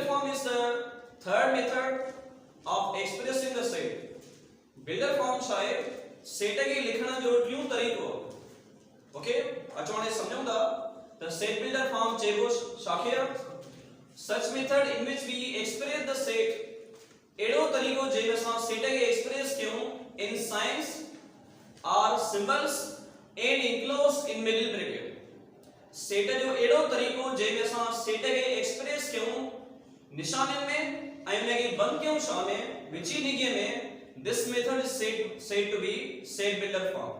builder form is the third method of expressing the set. builder form छाए set के लिखना जो टियों तरीको ओके अचवाने समझूंगा the set builder form चेगो शाखिया such method in which we express the set एडो तरीको जेमे सा सेट के एक्सप्रेस क्यों in signs or symbols and enclosed in middle bracket set जो एडो तरीको जेमे सा सेट के एक्सप्रेस क्यों निशाने में आइने के बंद क्यों शामे विची निगे में this method is said to be set builder form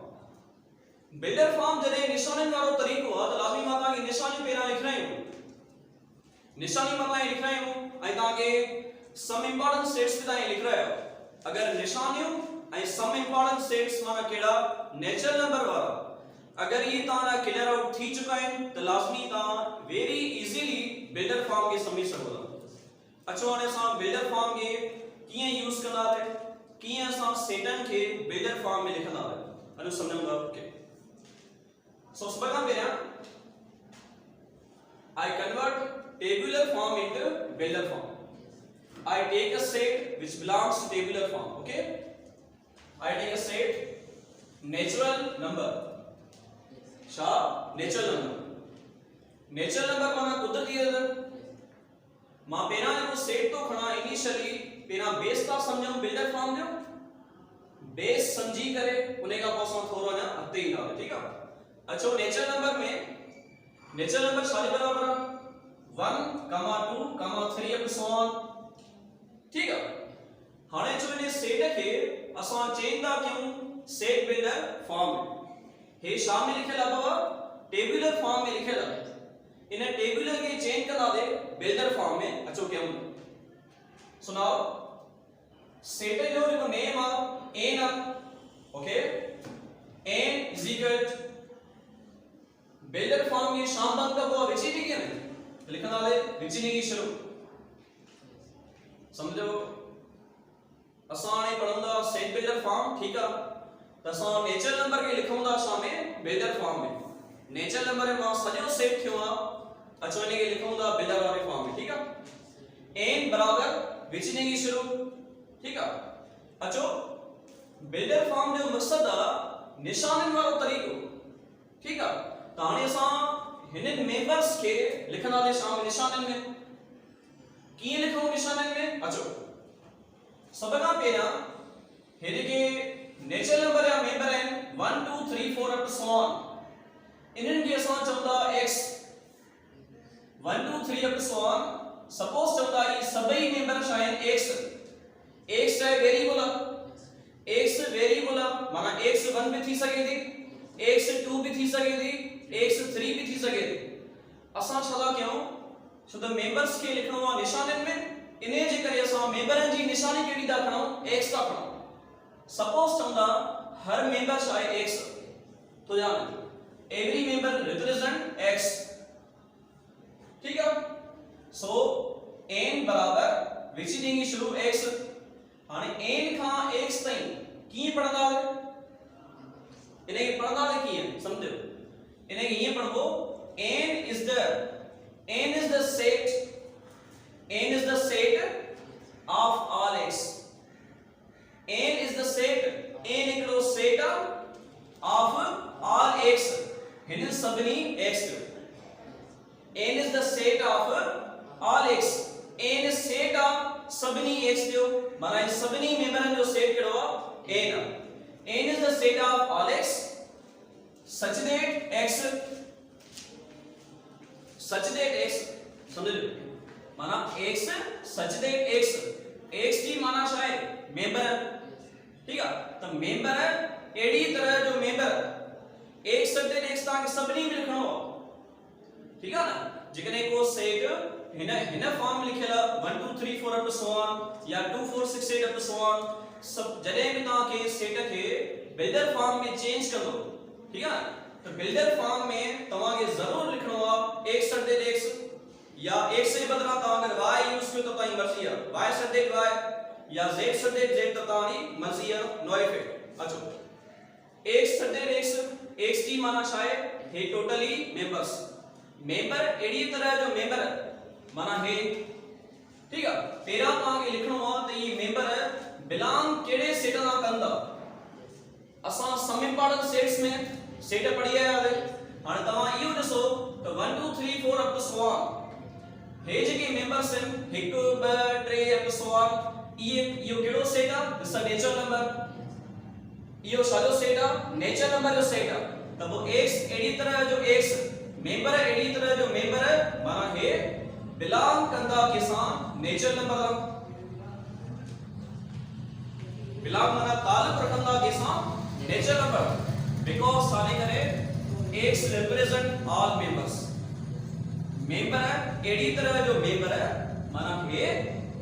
builder form जने निशाने वालो तरीको आ तो लाजमी माता की निशानी पेरा लिख रहे हूं निशानी माता लिख रहे हूं आई ताके some important states पे ताई लिख रहे हो अगर निशानियों आई some important states माना केड़ा नेचुरल नंबर वाला अगर ये ताना क्लियर आउट थी चुका है तो लाजमी ता वेरी इजीली बिल्डर फॉर्म के समझ सको अच्छा ने सा बिल्डर फॉर्म के किए यूज करना है किए सा सेटन के बिल्डर फॉर्म में लिखना है अनु समझूंगा ओके सो सबका मेरा I convert tabular form into builder form I take a set which belongs to tabular form okay I take a set natural number natural number माना कुदरती है मां पेना ने वो सेट तो खना इनिशियली पेना बेस का समझो बिल्डर फॉर्म जो बेस समझी करे उन्हें का पोसा थोड़ा ना अत्ते ही ना ठीक है अच्छा नेचुरल नंबर में नेचुरल नंबर सारे बराबर 1 2 3 अप सो ऑन ठीक है हाने जो ने सेट के असा चेंज दा क्यों सेट बिल्डर फॉर्म हे शामिल लिखेला बाबा टेबुलर फॉर्म में लिखेला इन्हें टेबुलर के चेंज करा दे बिल्डर फॉर्म में अच्छो क्या सुनाओ सेट जो इनको नेम आ n okay n is equal builder form में शाम तक का वो विचि भी क्या लिखना वाले विचि नहीं शुरू समझो असाने पढ़ूंगा सेट बिल्डर फॉर्म ठीक है तसा नेचुरल नंबर के लिखूंगा शामे बिल्डर फॉर्म में नेचुरल नंबर में सजो सेट क्यों आ अचोने के लिखूंगा बिल्डर वाले फॉर्म में ठीक है n बराबर विचने की शुरू ठीक है अचो बिल्डर फॉर्म जो मकसद आ निशानन वालो तरीको ठीक है ताने सा हिनन मेंबर्स के लिखना दे शाम निशानन में की लिखो निशानन में अचो सबका पेना हेरे के नेचुरल नंबर या मेंबर है 1 2 3 4 अप सो ऑन इनन के सा चलता x 1 2 3 up so on suppose चलता है सभी मेंबर शायद x है वेरिएबल माना x 1 भी थी सके थी x 2 भी थी सके थी x 3 भी थी सके थी असा छला क्यों शुद्ध मेंबर्स के लिखणो निशानन में इने जे करे असा मेंबरन जी निशानी केडी दाखणो x का खणो सपोज चंदा हर मेंबर शायद x तो जान एवरी मेंबर रिप्रेजेंट x ठीक है सो n बराबर विच देंगे शुरू x हाने n का x ताई की पढ़दा है इने पढ़दा है की है समझो इने ये पढ़ो n is the set of all x n is the set n equals set of all x हिन सबनी x n is the set of all x n is set of सबनी x जो माना सबनी मेंबरन जो set केड़ो n is the set of all x such that x समझ लो माना x such that x की माना शायद मेंबर ठीक है तो मेंबर है एडी तरह जो मेंबर एक शब्द x ताकि सबनी में लिखनो ठीक है ना जिकने को सेट हिना फॉर्म में लिखेला 1 2 3 4 अप सो ऑन या 2 4 6 8 अप सो ऑन सब जड़े में ता के सेट के बिल्डर फॉर्म में चेंज कर दो ठीक है तो बिल्डर फॉर्म में तमाके जरूर लिखनो एक शब्द x या x से बदला ता अगर y यूज कियो तो ताई मर्जी है y शब्द y या z शब्द z तो ताई मर्जी है नो इफेक्ट अच्छा x शब्द x की माना शायद है टोटली मेंबर्स मेंबर एडी तरह जो मेंबर माना है ठीक है। पहिरां तव्हांखे लिखणो आहे त इहे मेंबर बिलोंग कहिड़े सेट सां कंदा। असां सम इंपॉर्टेंट सेट्स में सेट पढ़ी आया आहियूं। हाणे तव्हां इहो ॾिसो त 1 2 3 4 अप टू सो ऑन हे जेके मेंबर्स आहिनि 1 2 3 अप टू सो ऑन इहो कहिड़ो सेट आहे? This a natural number. इहो छाजो सेट आहे? नेचुरल नंबर जो सेट आहे। त पोइ x अहिड़ी तरह जो x मेंबर अहिड़ी तरह जो मेंबर माना हे बिलोंग कंदा कंहिंसां? नेचुरल नंबर सां। बिलोंग माना ताल्लुक रखंदा कंहिंसां? Natural number. बिकॉज़ साने करे x represent all members. Member अहिड़ी तरह जो मेंबर माना हे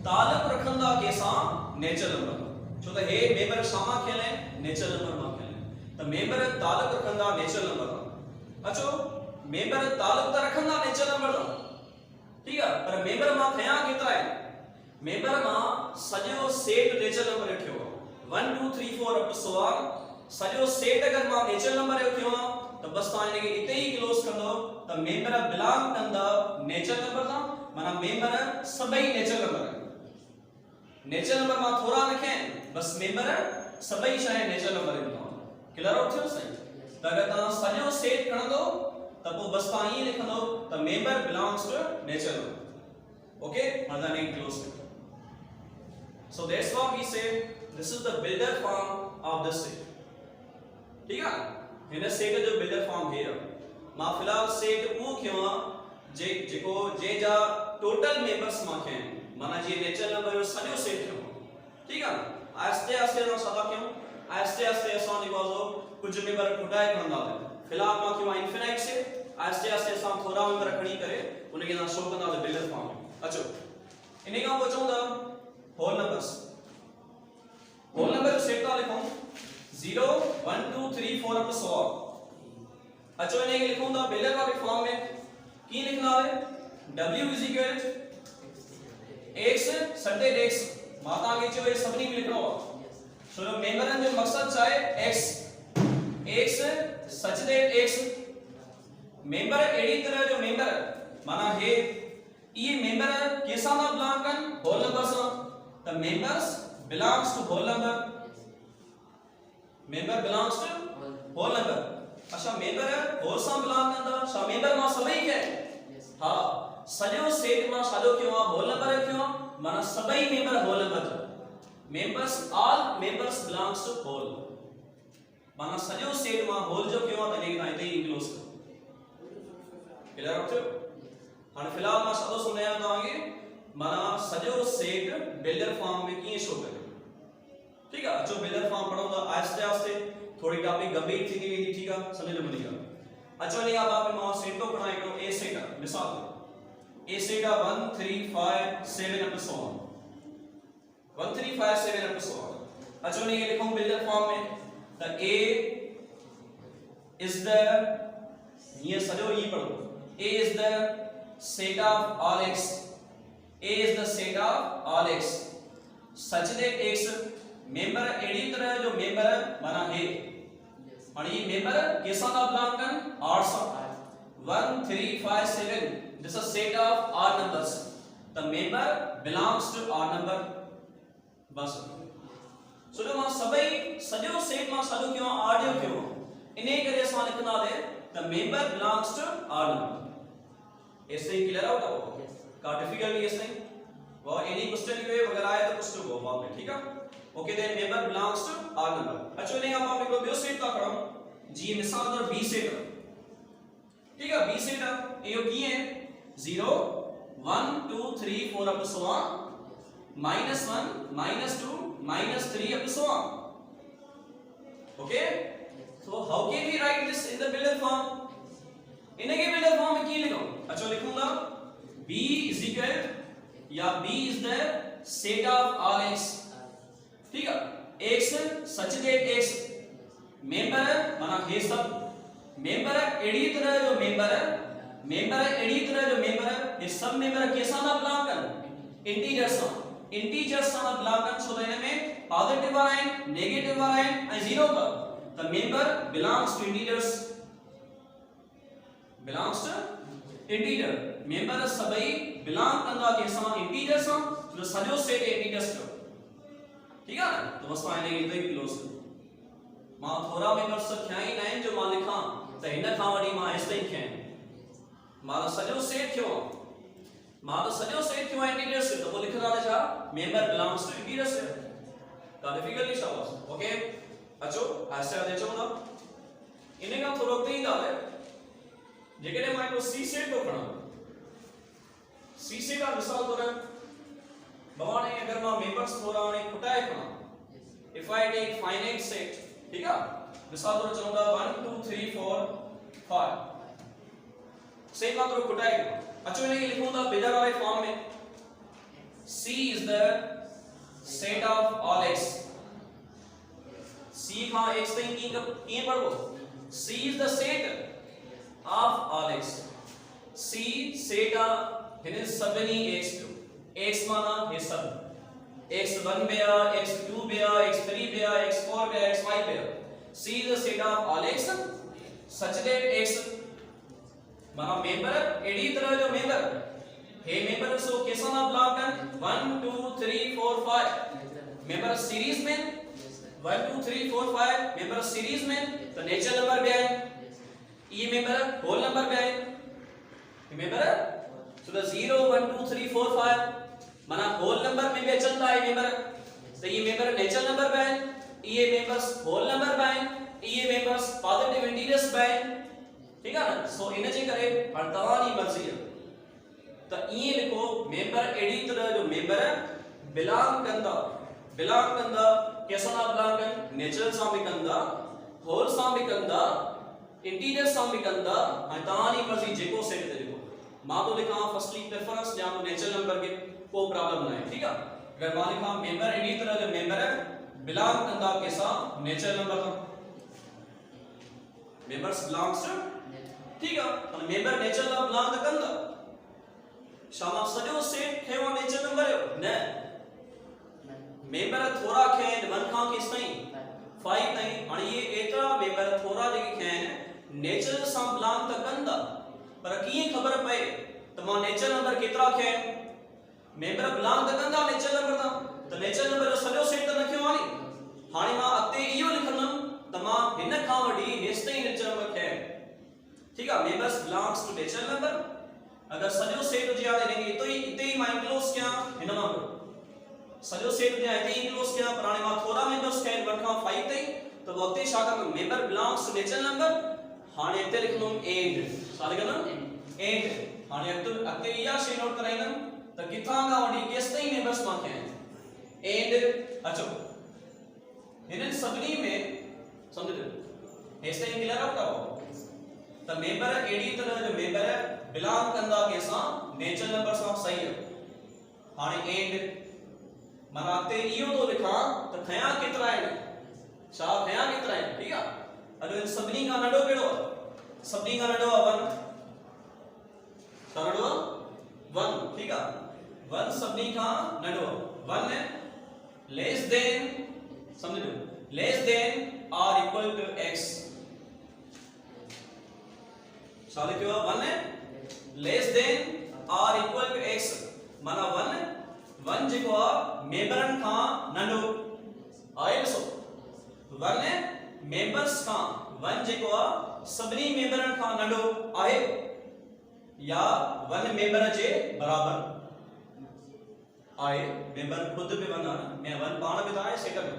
ताल्लुक रखंदा कंहिंसां? Natural number. छो त हे मेंबर सां खेले नेचुरल नंबर मां खेले त मेंबर ताल्लुक रखंदा नेचुरल नंबर सां। अचो मेंबर ताल्लुक त रखंदा नेचुरल नंबर सां, ठीक है, पर मेंबर मां खया केतिरा आहिनि? मेंबर मां सॼो सेट नेचुरल नंबर रखियो आहे 1 2 3 4 अप टू सो ऑन। सॼो सेट अगर मां नेचुरल नंबर रखियो आहे त बस तव्हां इनखे इते ई क्लोज कंदो त मेंबर बिलोंग कंदा नेचुरल नंबर सां। माना मेंबर सभई नेचुरल नंबर आहिनि। नेचुरल नंबर मां थोड़ा न आहिनि, बस मेंबर सभई शइ नेचुरल नंबर आहिनि। क्लियर आउट थियो सही? त अगर तव्हां सॼो सेट खणंदो त पोइ बस तव्हां ईअं लिखंदो त member belongs to natural number. Okay, हाणे तव्हां इनखे क्लोज कयो। So that's what we say this is the builder form of this set. ठीक है, हिन सेट जो बिल्डर फॉर्म हे आहे। मां फिलहाल सेट उहो खयो आहे जेको जे जा टोटल मेंबर्स मां खया आहिनि। माना जी नेचुरल नंबर जो सॼो सेट खयो। ठीक है, आहिस्ते आहिस्ते असां छा कयूं? आहिस्ते आहिस्ते असां जेको आहे कुछ मेंबर खुटाए खणंदासीं। फिलहाल मां खयो आहे इन्फिनाइट सेट। आहिस्ते आहिस्ते असां थोड़ा मेंबर खणी करे उनखे असां शो कंदासीं बिल्डर फॉर्म। अचो इन खां पोइ चऊं था होल नंबर्स। होल नंबर जो सेट था लिखूं 0 1 2 3 4 अप टू सो ऑन। अचो इनखे लिखूं था बिल्डर फॉर्म में। की लिखना है? w is equal x सटेड x। माता के चो ये सभनी में लिखनो है। सो मेंबरन जो मकसद चाहे x such that x member एड़ी तरह जो मेंबर माना हे ये मेंबर केसा ना बिलोंग कन? होल नंबर सा। The members belongs to whole number. Member belongs to whole number. अच्छा मेंबर होल सा बिलोंग कंदा छा? मेंबर मां सभई के हां सॼो सेट मां सादो क्यों आ? होल नंबर क्यों? माना सभई member whole number. Members all members belongs to whole. माना सॼो सेट मां होल जो क्यों आ त इनखे तव्हां हिते ई क्लोज कयो। क्लियर हो थियो? हाणे फिलहाल मां सादो सुनाया तव्हांखे माना सॼो सेट बिल्डर फॉर्म में कीअं शो कयो। ठीक है, अचो बिल्डर फॉर्म पढ़ो था आहिस्ते आहिस्ते। थोड़ी टॉपिक गंभीर थी वेंदी। ठीक है, समझ में मुंहिंजी ॻाल्हि। अचो इन खां बाद मां सेट तो खणा हिकिड़ो ए सेट आहे। मिसाल ए सेट आहे 1 3 5 7 up to so on. 1 3 5 7 up to so on. अचो इनखे लिखूं बिल्डर फॉर्म में त ए इज द ये सॼो ई पढ़ो A is the set of all x. A is the set of all x such that x member एडी तरह जो member माना है। और ये member कैसा ना बिलोंग कर? odd सा। 1 3 5 7 this is a set of odd numbers. The member belongs to odd number. बस। सो जो मां सभई सॼो सेट मां सॼो क्यों odd क्यों? इन्हें करे असां लिखंदा दे the member belongs to odd number. ऐसे ही क्लियर आउट हो का डिफिकल्टी ऐसे ही वो एनी क्वेश्चन के वगैरह आए तो कुछ तो वो बाद में। ठीक है, okay then member belongs to odd number. अच्छा इन्हें आप को बियो सेट का करो जी मिसाल और बी सेट। ठीक है, बी सेट ये की है 0 1 2 3 4 up to so on -1 -2 -3 up to so on. Okay, so how can we write this in the builder form? इनके बिल्डर फॉर्म में की लिखूं? अच्छा लिखूंगा b is equal या b is the set of all x। ठीक है, x such that x member माना हे सब मेंबर एडी तरह जो मेंबर एडी तरह जो मेंबर ये सब मेंबर कैसा ना बिलोंग कर? इंटीजर्स सा ना बिलोंग कर। सो इनमें पॉजिटिव वाला है नेगेटिव वाला है और जीरो का the member belongs to integers. belongs to integer member सबै belong कंदा के सां integer इंटीजर्स हां तो सॼो सेट इंटीजर्स जो ठीक है ना। तो बस पाणे इते ही क्लोज मां थोड़ा मेंबर्स खया ही नाइन जो मां लिखा त हिन खां वडी मां एस ताईं खया मां सॼो सेट थियो इंटीजर्स तो वो लिखदा त छा मेंबर बिलोंग्स टू इंटीजर्स तो डिफिकल्टली छा वास ओके अचो आस्ते आस्ते चो ना इने का थोड़ो ते ही दाले जेकॾहिं मां हिकड़ो सी सेट थो खणा सी सेट का मिसाल तौर भवाने अगर मां मेंबर्स थोड़ा ने खुटाए खणा if I take finite set ठीक है मिसाल तौर चलूंगा 1 2 3 4 5 सेट मां थोड़ा खुटाए खणा अचो इने लिखूंगा बेजार वाले फॉर्म में C is the set of all x C का x ताईं की पढ़ो C is the set of all x C set हिने सभनी x जो x माना हे सब x1 बेया x2 बेया x3 बेया x4 बेया x5 बेया C is the set of all x such that x माना मेंबर एडी तरह जो मेंबर हे मेंबर सो कैसा ना ब्लॉक कर 1 2 3 4 5 मेंबर सीरीज में 1 2 3 4 5 मेंबर सीरीज में तो नेचुरल नंबर भी आए ये मेंबर होल नंबर भी आए मेंबर सो द 0 1 2 3 4 5 माना होल नंबर में भी चलता है मेंबर तो ये मेंबर नेचुरल नंबर भी आए ये मेंबर्स होल नंबर भी आए ये मेंबर्स पॉजिटिव इंटीजर्स भी आए ठीक है ना सो इन जे करे हर तवानी मर्जी है तो ये लिखो मेंबर एडी तरह जो मेंबर बिलोंग कंदा कैसा ना बिलोंग कन नेचुरल सां भी कंदा होल सां भी कंदा इंटीजर सां भी कंदा हां तवानी मर्जी जेको सेट ते लिखो मां तो लिखा फर्स्टली प्रेफरेंस या तो नेचुरल नंबर के को प्रॉब्लम ना है ठीक है अगर मां लिखा मेंबर एडी तरह जो मेंबर बिलोंग कंदा कैसा नेचुरल नंबर का मेंबर्स बिलोंग्स टू ठीक है और मेंबर नेचुरल बिलोंग कंदा शामा सजो सेट खेवा नेचुरल नंबर है न मेंबर थोड़ा खेन 1 खां किस ताईं 5 ताईं आणि ये एतरा मेंबर थोड़ा जेके खेन नेचुरल सां बिलोंग त कंदा पर कीए खबर पए त मां नेचुरल नंबर केतरा खेन मेंबर बिलोंग त कंदा नेचुरल नंबर दा त नेचुरल नंबर जो सजो सेट त न खयो आनी हाणे मां अते इयो लिखंदम त मां हिन खां वडी हेस ताईं नेचुरल नंबर खेन ठीक है members belongs to natural number अगर सजो सेट हो जाए देंगे इते ही मां क्लोज क्या हिन मां सजो सेट हो जाए इते ही क्लोज क्या पुराने मां थोड़ा मेंबर्स खेन 1 खां 5 ताईं तो वक्ते शा का member belongs to natural number हाने इते लिखनुम एंड सा लिखनुम एंड हाने अते या शे नोट कराइनम त किथा का वडी केस ताईं मेंबर्स मां खेन एंड अचो हिन सभनी में समझो हेस ताईं क्लियर आउट करो तो मेंबर एडी तरह जो मेंबर बिलोंग कंदा कैसा नेचुरल नंबर सां सही है हाने एंड माना ते इयो तो लिखा तो खया केतरा है छा खया केतरा है ठीक है अगर इन सभनी का नडो केड़ो सभनी का नडो 1 नडो 1 ठीक है 1 सभनी का नडो 1 है लेस देन समझो लेस देन और इक्वल टू x साले क्यों 1 है लेस देन और इक्वल टू x माना 1 जेको मेंबरन का नंडो आए सो 1 है मेंबर्स का 1 जेको सभनी मेंबरन का नंडो आए या 1 मेंबर जे बराबर आए मेंबर खुद भी 1 है मैं 1 पाण भी था सेट में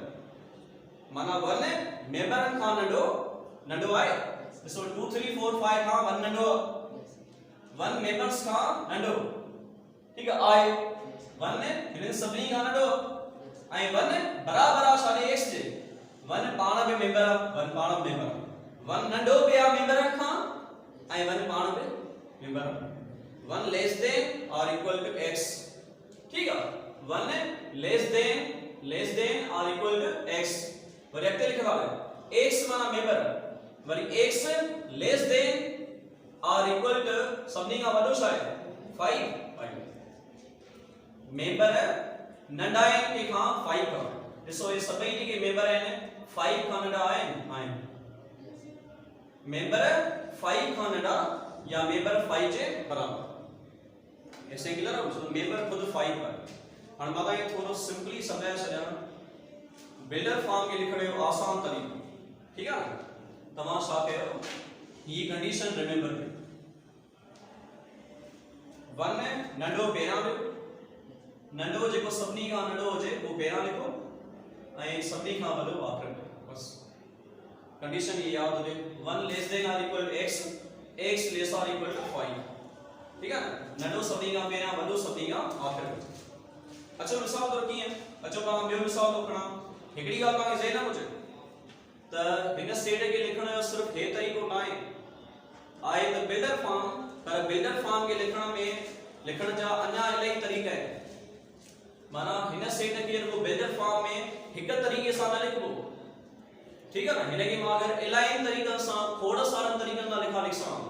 माना 1 है मेंबरन का नंडो आए सो 2 3 4 5 का 1 नंडो 1 मेंबर्स का नंडो ठीक है आए 1 ने इन सभनी का नंडो आई 1 बराबर आ सारे x जे 1 पाण में मेंबर 1 पाण मेंबर 1 नंडो बे आ मेंबर का आई 1 पाण में मेंबर 1 लेस देन और इक्वल टू x ठीक है 1 लेस देन और इक्वल टू x वरी अगते लिखा है x माना member worry x less then और इक्वल टू सभनी का वडो छा है 5 मेंबर नंडाइन के खां 5 का ॾिसो ये सभई जेके मेंबर आहिनि 5 खां नंढा आहिनि मेंबर 5 खां नंढा या मेंबर 5 जे बराबर ऐसे क्लियर हो सो मेंबर खुद 5 है हां मां ये थोड़ो सिंपली समझाया छया बिल्डर फॉर्म के लिखण जो आसान तरीक़ो ठीक है तमा छा कयो ये कंडीशन रिमेंबर कयो वन नंढो पेरा लियो नंढो जेको सभनी का नंढो होजे वो पेरा लिखो ऐं सभनी का वॾो आखिर में बस कंडीशन ये याद हुजे 1 less than or equal to x x less or equal to 5 ठीक है ना नंढो सभनी का पेरा वॾो सभनी का आखिर में अच्छा मिसाल तौर कीअं अचो पाण ॿियो मिसाल थो खणा हिकड़ी ॻाल्हि तव्हांखे ज़हन हुजे त हिन सेट खे लिखण जो सिर्फ़ हे तरीक़ो न आहे त बिल्डर फॉर्म पर बिल्डर फॉर्म के लिखण जा अन्य इलाही तरीक़ा आहिनि माना हिन सेट खे रुगो बिल्डर फॉर्म में हिक तरीक़े सां न लिखबो ठीक है ना हिन खे मां अगर इलाही तरीक़नि सां खोड़ सारनि तरीक़नि सां लिख सघां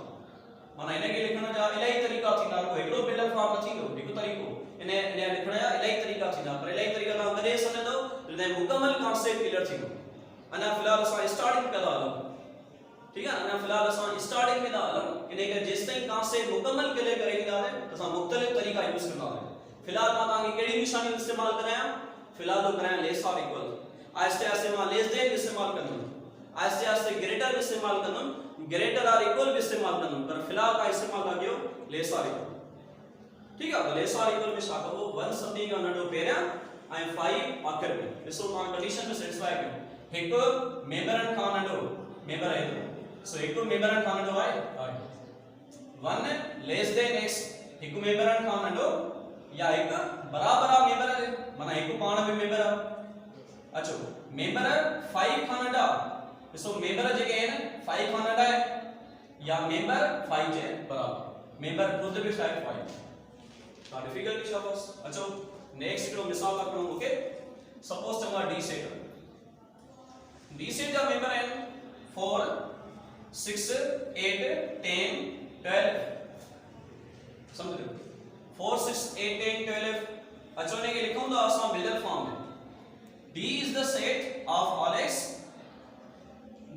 माना हिन खे लिखण जा इलाही तरीक़ा थींदा को हिकिड़ो बिल्डर फॉर्म न थींदो हिकु तरीक़ो इन लिखण जा इलाही तरीक़ा थींदा पर इलाही तरीक़ा तव्हां कॾहिं सम्झंदव जॾहिं मुकमल कॉन्सेप्ट क्लियर थींदो अञा फ़िलहाल असां स्टार्टिंग पिया था हलूं ठीक है अञा फ़िलहाल असां स्टार्टिंग में था हलूं इन करे जेसिताईं कॉन्सेप्ट मुकमल क्लियर करे ईंदासीं त असां मुख़्तलिफ़ तरीक़ा यूज़ कंदासीं फ़िलहाल मां तव्हांखे कहिड़ी निशानी इस्तेमाल करायां फ़िलहाल तो करायां लेस आर इक्वल आहिस्ते आहिस्ते मां लेस देन इस्तेमाल कंदुमि आहिस्ते आहिस्ते ग्रेटर इस्तेमाल कंदुमि ग्रेटर आर इक्वल भी इस्तेमाल कंदुमि पर फ़िलहाल का इस्तेमाल था कयो लेस आर इक्वल ठीक है तो लेस आर इक्वल में छा कबो 1 सभनी खां नंढो पहिरियां ऐं 5 आखिर में ॾिसो मां कंडीशन में सेटिस्फाई कयो हिकु मेंबरनि खां नंढो मेंबर आहे सो हिकु मेंबरनि खां नंढो आहे 1 लेस देन x हिकु मेंबरनि खां नंढो या हिकु बराबर आहे मेंबर आहे माना हिकु पाण में मेंबर आहे अचो मेंबर 5 खां नंढा ॾिसो मेंबर जेके आहिनि 5 खां नंढा आहे या मेंबर 5 जे बराबर मेंबर खुद भी शायद 5 ता डिफिकल्टी छा बस अचो नेक्स्ट हिकिड़ो मिसाल था खणूं मूंखे सपोज चङा डी सेट जा मेंबर आहिनि 4 6 8 10 12 समझ रहे 4 6 8 10 12 अचो ने के लिखूं था असां बिल्डर फॉर्म में D is the set of all x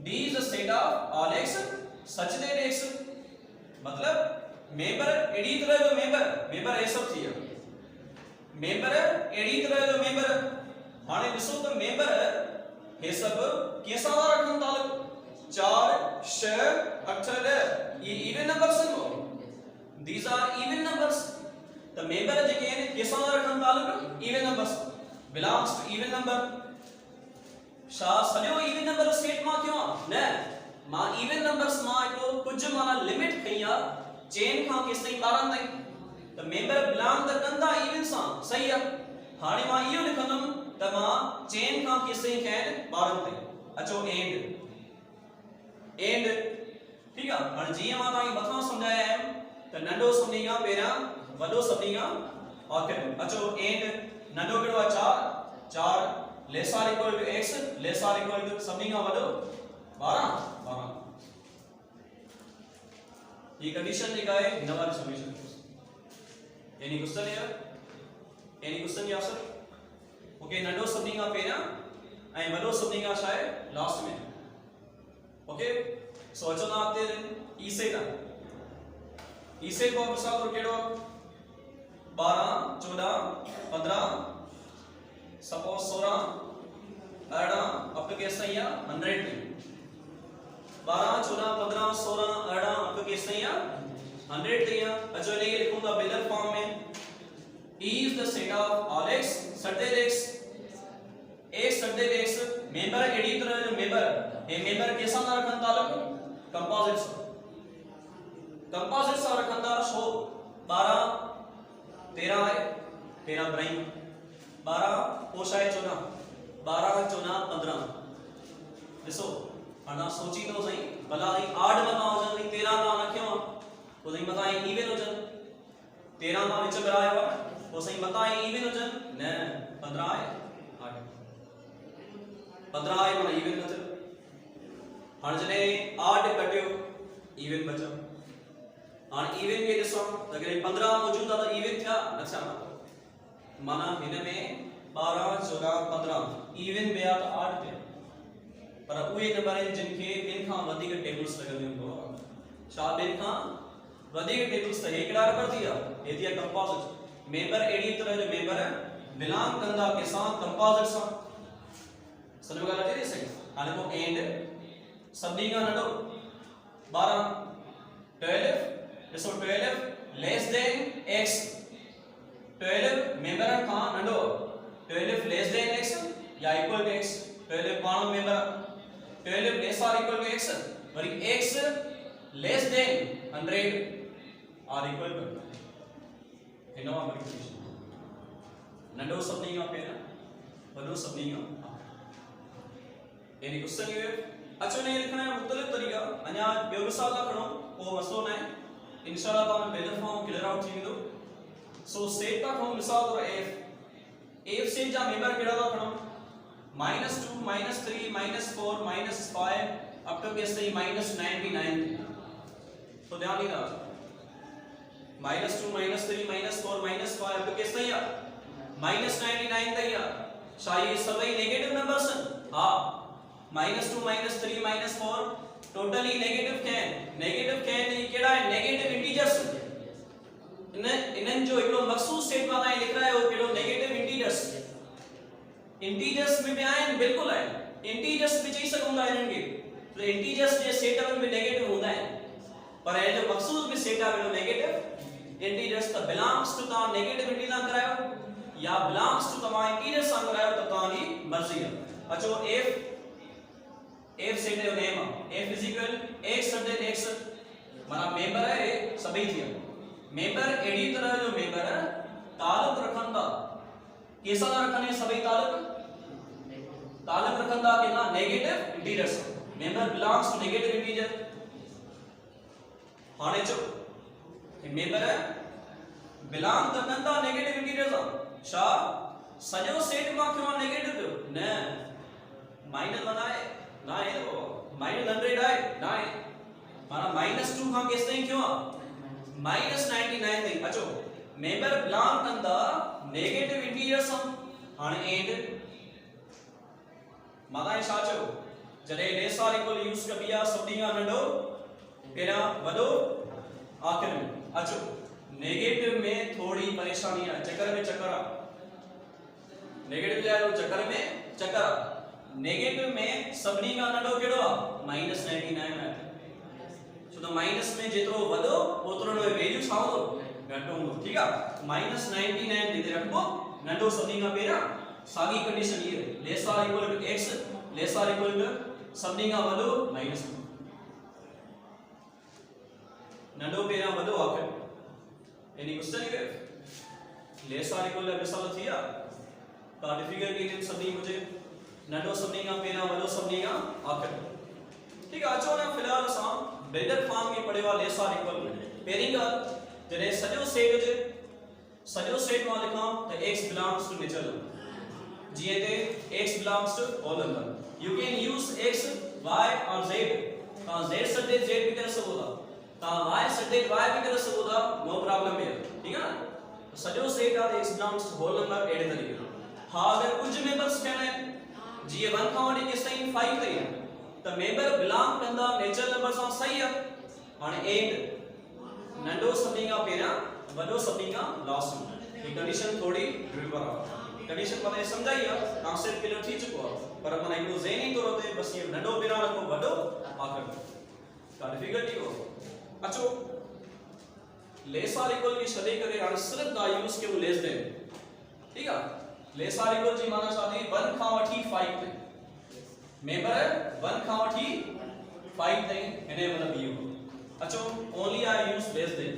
D is the set of all x such that x मतलब मेंबर एडी तरह जो मेंबर ये सब थी मेंबर एडी तरह जो मेंबर हाने ॾिसो त मेंबर हे सब कैसा रखन तालुक 4 6 8 10 ये इवन नंबर्स हैं these are even numbers the member जेके हैं कैसा रखन तालुक even numbers belongs to even number शा सॼो इवन नंबर सेट मां क्यों न मां इवन नंबर्स मां हिकड़ो कुछ माना लिमिट कई आ चेन खां केसताईं 12 ताईं त मेंबर बिलोंग त कंदा इवन सां सही आहे हाणे मां इहो लिखंदुमि त मां चेन खां केसताईं कयनि 12 ताईं अचो एंड ठीक आहे हाणे जीअं मां तव्हांखे मथां सम्झाया आहिनि त नंढो सभिनी खां पहिरियां वॾो सभिनी खां आख़िर अचो एंड नंढो कहिड़ो आहे 4 less or equal to x less or equal to सभिनी खां वॾो 12 ये कंडीशन जेका आहे हिन वारी समीशन यानी क्वेश्चन है यानी क्वेश्चन या सर ओके नंढो सभिनी खां पहिरियां ऐं वॾो सभिनी खां छा आहे लास्ट में ओके सो अचो था अॻिते ई सेट आहे ई सेट को मिसाल तो कहिड़ो 12 14 15 सपोज 16 18 अप टू केस ताईं 100 12 14 15 16 18 अप टू केस ताईं 100 ताईं अचो इनके लिखूंगा बिल्डर फॉर्म में E is the set of all x such that x member एडी तरह जो मेंबर ये मेंबर कैसा ना रखन तालुक कंपोजिट सा रखन दा सो 12 13 है 13 ब्राइम 12 पोशाय 14 12 14 15 ॾिसो हाणे सोची तो सही भला 8 मता हुजन 13 ना रखियो तो सही मता इवन हुजन 13 मां विच में आयो वो सही मता इवन हुजन न 15 है 8 15 है माना इवन न थियो हाणे जने 8 कटियो इवन बचो हाणे इवन के ॾिसो अगर 15 मौजूद है तो इवन थिया न थिया माना हिन में 12 14 15 इवन में आ तो 8 थिया पर उहे नंबर आहिनि जिन खे ॿिन खां वधीक टेबल्स लॻल हूंदो छा ॿिन खां वधिक टेबल्स त हे कहिड़ा रबर दिया हे दिया कंपोजिट मेंबर एडी तरह जो मेंबर बिलोंग कंदा के साथ कंपोजिट सा समझ में आ रही है हाने को एंड सभी का नडो 12 12 ॾिसो 12 लेस देन x 12 मेंबर का नडो 12 लेस देन x या इक्वल टू x 12 पाण मेंबर 12 लेस और इक्वल टू x वरी x लेस देन 100 और इक्वल टू हिनो मल्टीप्लिकेशन नडो सभी का पेरा वडो सभी का यानी क्वेश्चन ये अच्छा नहीं लिखना है मुख्तलिफ तरीका अन्या ॿियो मिसाल लिखणो को मसलो न है इंशाल्लाह तव्हां बेलर फॉर्म क्लियर आउट थी वेंदो सो सेट का खणो मिसाल तौर f सेट जा मेंबर केड़ा था खणो -2 -3 -4 -5 अप टू केस ताईं -99 तो ध्यान ॾींदा -2 -3 -4 -5 अप टू केस ताईं -99 ताईं छा ये सभई नेगेटिव नंबर्स हां -2 -3 -4 टोटली नेगेटिव कैन ये केड़ा है नेगेटिव इंटीजर्स इनन जो एकड़ो मखसूस सेट में ताई लिख रहा है वो केड़ो नेगेटिव इंटीजर्स में भी आए बिल्कुल है इंटीजर्स भी चई सकूंगा इनन के तो इंटीजर्स जे सेट में नेगेटिव होता है पर ये जो मखसूस भी सेट है वो नेगेटिव इंटीजर्स का बिलोंग्स टू ता नेगेटिव इंटीजर करायो या बिलोंग्स टू तमा इंटीजर्स सा करायो तो तानी मर्जी है अचो f सेट जो name f is equal x subject x माना मेंबर है सभी थी मेंबर एडी तरह जो मेंबर है ताल्लुक रखंदा कैसा रखने सभी ताल्लुक रखंदा के ना negative integers member belongs to negative integer हाने जो मेंबर है बिलोंग त कंदा नेगेटिव इंटीजर्स छा सजो सेट मा क्यों नेगेटिव जो न माइनस बनाए ना है वो -100 है ना है माना -2 का केस नहीं क्यों -99 नहीं अचो मेंबर बिलोंग कंदा नेगेटिव इंटीजर्स हाने एंड माना छा चो जडे लेस और इक्वल यूज कबिया सभी का नंढो पेरा वडो आखिर में अचो नेगेटिव में थोड़ी परेशानी है चक्कर में चक्कर नेगेटिव जाए तो चक्कर में चक्कर नेगेटिव में सभी का नंढो केड़ो -99 है तो माइनस में जेतरो वडो ओतरो नो वैल्यू छावो घटो ठीक है -99 दे रखबो नंढो सभी का पेरा सागी कंडीशन ये लेस और इक्वल टू x लेस और इक्वल टू सभी का वडो माइनस नंढो पेरा वडो आखिर यानी क्वेश्चन है लेस और इक्वल टू मिसाल थिया तो डिफिकल्टी इन सभी मुझे नंढो सभी का पेरा वडो सभी का आखिर ठीक है अचो ना फिलहाल असा बिल्डर फॉर्म के पढ़े वाले लेस और इक्वल पेरी का जरे सजो सेट में लिखा तो x belongs to नेचुरल जीए ते x belongs to whole number you can use x y और z का z सब्जेक्ट z भी कर सकदा का y सब्जेक्ट y भी कर सकदा नो प्रॉब्लम है ठीक है ना तो सजो सेट और x belongs to whole number एड तरीके हां अगर कुछ मेंबर्स कहना है जीए 1 का वडी के सही 5 तई तो मेंबर बिलोंग कंदा नेचुरल नंबर सा सही है हां एंड नंढो सभी का पेरा वडो सभी का लास्ट ये कंडीशन थोड़ी ड्रिवर है कंडीशन मैंने समझाई है कांसेप्ट क्लियर थी चुको पर अपन एक ज़हनी तौर पे बस ये नंढो पेरा रखो वडो आखिर का डिफिकल्टी हो अचो लेस और इक्वल की शदे करे हां सिर्फ दा यूज के वो लेस देन ठीक है लेस और इक्वल जी माना शादी 1 का वठी 5 ते मेंबर 1 का वठी 5 ते इने मतलब ये अचो only I use less than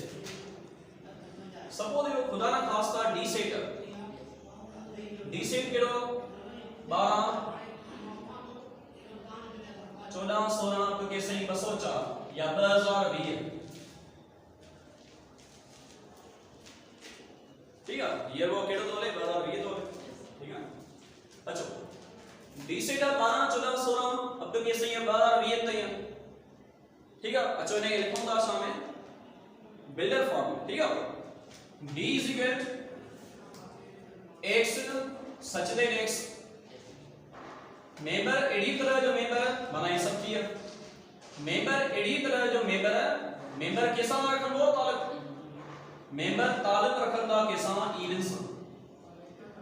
suppose यो खुदा ना खास्ता डी सेट केड़ो 12 14 16 तो के सही 204 या 2020 ठीक है ये वो केड़ो तोले 2020 तोले ठीक है अच्छा डी सेट 12 14 16 अब तो के सही है 2020 तक ठीक है अच्छा इन्हें लिखूंगा सामने बिल्डर फॉर्म ठीक है d is equal x such that x member एडी तरह जो मेंबर बनाई सकती है मेंबर एडी तरह जो मेंबर मेंबर केसा रखंदो तालुक मेंबर तालुक रखंदा केसा इवन सां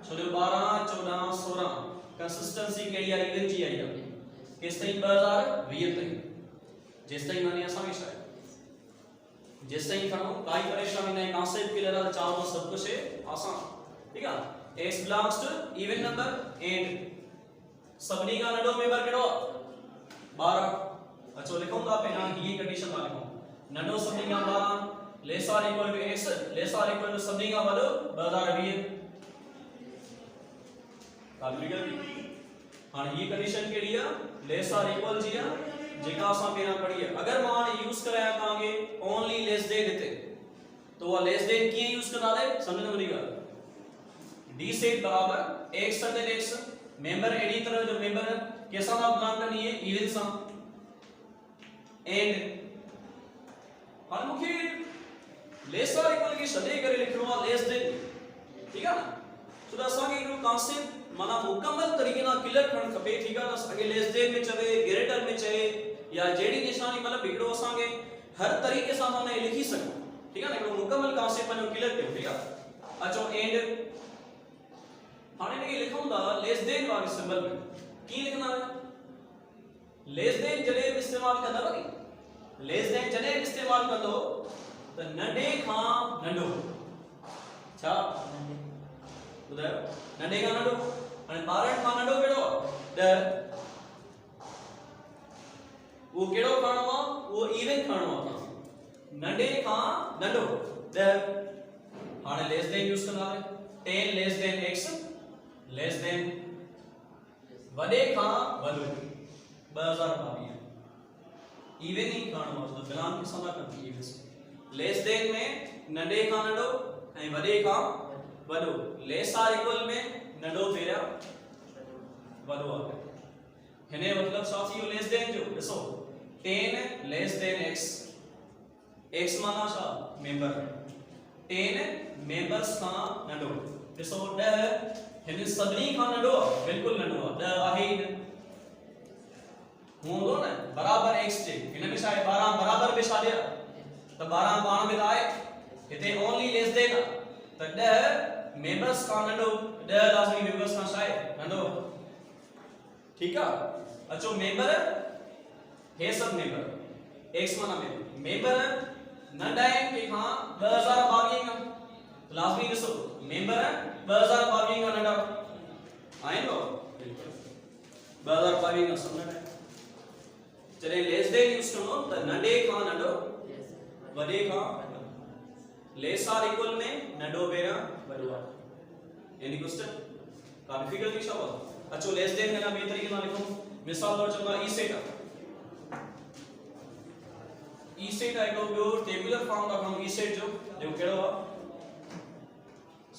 छो जो 12 14 16 कंसिस्टेंसी केड़ी आई इवन जी आई आहे केस ताईं 2020 ताईं जेस ताईं माने असा के शायद जेस ताईं खणो काई परेशानी नहीं कॉन्सेप्ट क्लियर है चाहो तो सब कुछ है आसान ठीक है x belongs to even number and सबनी का नडो मेंबर केड़ो 12 अच्छा लिखूंगा पहला ये कंडीशन ता लिखो नडो सबनी का 12 less or equal to x less or equal to सबनी का वडो 2020 कैलकुलेटर हां ये कंडीशन केड़ी है लेस आर इक्वल जी है जेका असा पेरा पढ़ी है अगर मान यूज कराया कांगे ओनली लेस देन हिते तो वो लेस देन किए यूज करना है समझ में नहीं गल d सेट बराबर x सदन x मेंबर एडी तरह जो मेंबर कैसा ना बिलोंग करनी है इवन सा एंड हां मुखे लेस आर इक्वल की सदे करे लिखनो है लेस देन ठीक है ना तो असा के एक कांसेप्ट माना मुकम्मल तरीके ना क्लियर करण खपे ठीक है ना अगे लेस देन में चवे ग्रेटर में चवे या जेडी निशानी मतलब बिगड़ो असा के हर तरीके से माने लिखी सको ठीक है ना एक मुकम्मल कांसेप्ट में क्लियर कयो ठीक है अच्छा एंड हाने ने लिखूंगा लेस देन वाले सिंबल में की लिखना है लेस देन जडे इस्तेमाल कंदा वरी लेस देन जडे इस्तेमाल कंदो त नंढे खां नंढो छा बुधायो नंढे खां नंढो अने 12 खां नंढो केड़ो 10 वो केड़ो खणो आ वो इवन खणो आ नंढे खां नंढो 10 हाने लेस देन यूज कंदा 10 less than x less then वडे खां वडो 2022 इवन ही खणो आ तो बिलोंग के साथ करती इवन लेस देन में नंढे खां नंढो ऐं वडे खां वडो लेस आर इक्वल में नंढो पेरा वडो आ हिने मतलब छा थी लेस देन जो ॾिसो 10 लेस देन x x माना छा मेंबर 10 मेंबर्स खां नंढो ॾिसो 10 हिन सभनी खां नंढो बिल्कुल नंढो आहे 10 आहे ही हूंदो न बराबर x जे हिन में छा आहे 12 बराबर में छा ॾिया त 12 पाण में आहे हिते ओनली लेस देन त 10 मेंबर्स खां नंढो 10 लाज़मी मेंबर्स खां छा आहे नंढो ठीक आहे अचो मेंबर हे सब मेंबर x माना मेंबर नंढा आहिनि के खां 2022 खां लाज़मी ॾिसो मेंबर 2022 का नंढा आएंगे बिल्कुल 2022 का सब नंढा चले लेस देन यूज करो तो नंढे खां नंढो वडे खां लेस आर इक्वल में नंढो बेरा वडो यानी क्वेश्चन का डिफिकल्टी छा हो अचो लेस देन का बे तरीके ना लिखो मिसाल तौर चंगा ई सेट एक ॿियो टेबुलर फॉर्म का हम ई सेट जो केड़ो है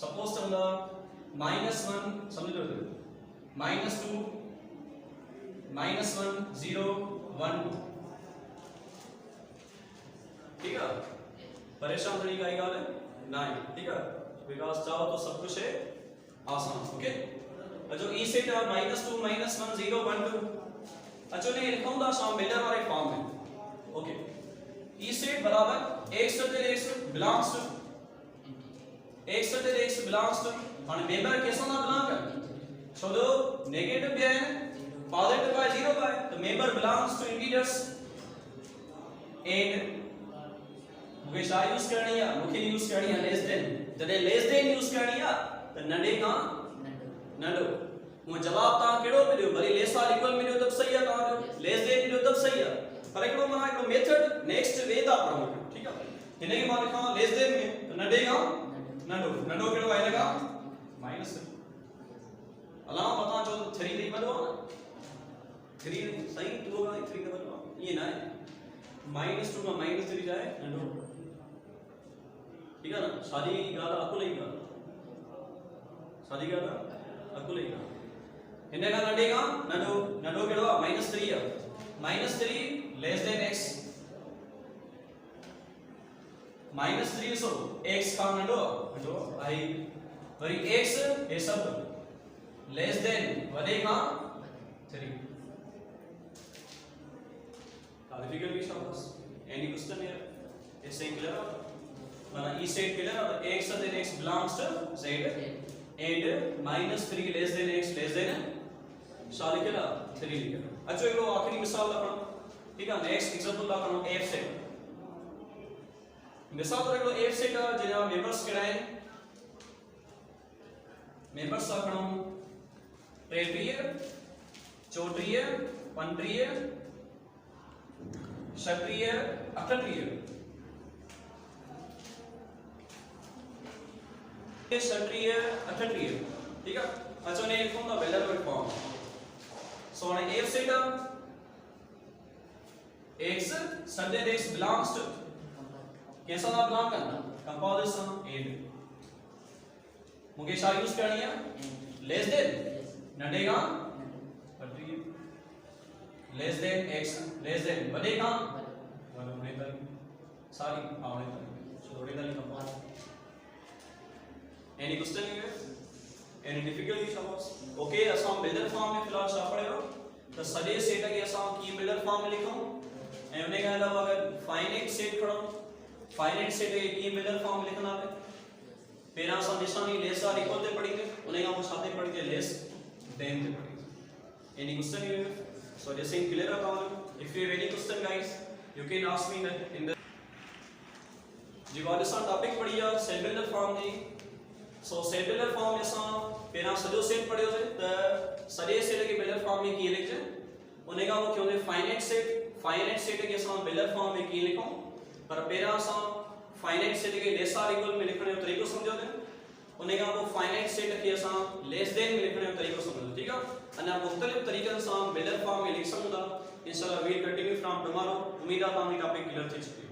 सपोज चंगा -1 समझो -2 -1 0 1 2 ठीक है परेशान थोड़ी काई गाल है नहीं ठीक है बिकॉज़ चाहो तो सब कुछ है आसान ओके जो ई सेट है -2 -1 0 1 2 अच्छा ने लिखूंगा शाम मिलर वाले फॉर्म में ओके ई सेट बराबर x belongs to x belongs to और मेंबर कैसा ना बिलोंग कर छोड़ो नेगेटिव भी है पॉजिटिव बाय 0 बाय तो member belongs to integers and मुझे शा यूज करनी है मुझे यूज करनी है लेस देन जदे लेस देन यूज करनी है तो नंढे का नंढो मु जवाब ता केड़ो मिलियो भले लेस आर इक्वल मिलियो तब सही है ता लेस देन मिलियो तब सही है पर एकड़ो मां एकड़ो मेथड नेक्स्ट वे दा पढ़ो ठीक है इने के मां लिखा लेस देन में तो नंढे का नंढो केड़ो आहे लगा माइनस अलावा पता जो 3 नहीं बदलो 3 सही 2 का 3 का बदलो ये ना है -2 में -3 जाए नंढो ठीक है ना शादी गाला अकुल ही गाला शादी गाला अकुल ही गाला इने का नंढे का नंढो केड़ो -3 है -3 लेस देन x -3 सो x का नंढो आई वरी x ये सब लेस देन वडे का 3 क्वालिफिकेशन भी शाबाश एनी क्वेश्चन है इससे क्लियर माना ई सेट क्लियर और x then x belongs to z and -3 less than x less than शाल लिखेला 3 लिखेला अच्छा एक आखिरी मिसाल लखणो ठीक है नेक्स्ट एग्जांपल लखणो f सेट मिसाल तो एक f सेट जेना मेंबर्स केड़ा है मेंबर्स लखणो टेट्रिय चौट्रिय पंट्रिय षट्रिय अठट्रिय षट्रिय अठट्रिय ठीक है अच्छा ने लिखूं द वेलर form so on f set x सदैव x belongs to कैसा ना बिलोंग करना कंपोजिशन एंड मुझे क्या यूज करनी है लेस देन नडेगा बढ़िया less than x less then बढ़ेगा वन होने तक सारी आवने तक छोड़े तक compose any question here any difficulty suppose okay असां बिल्डर फॉर्म में फिलहाल छा पढ़ियो त सॼे सेट खे असां की बिल्डर फॉर्म में लिखूं ऐं उन खां अलावा अगर फाइनाइट सेट खणो फाइनाइट सेट खे की बिल्डर फॉर्म में लिखंदा पहिरां असां निशानी लेस आर इक्वल ते पढ़ींदे उन खां पोइ छा ते पढ़ींदे लेस देन ते पढ़ींदे any question here so this is clear about if you have any question guys you can ask me in the जी बाद असां टॉपिक पढ़ी आहे सेट बिल्डर फॉर्म जी सो सेट बिल्डर फॉर्म में असां पहिरां सॼो सेट पढ़ियो से त सॼे सेट खे बिल्डर फॉर्म में कीअं लिखजे उन खां पोइ कीअं फाइनाइट सेट खे असां बिल्डर फॉर्म में कीअं लिखूं पर पहिरां असां फाइनाइट सेट खे लेस आर इक्वल में लिखण जो तरीक़ो सम्झोसीं उन खां पोइ फाइनाइट सेट खे असां लेस देन में लिखण जो तरीक़ो सम्झो ठीक आहे अञा मुख़्तलिफ़ तरीक़नि सां बिल्डर फॉर्म में लिख सघूं था इंशाल्लाह वील कंटिन्यू फ्रॉम टुमारो उम्मीद आहे तव्हांजी टॉपिक क्लियर थी चुकी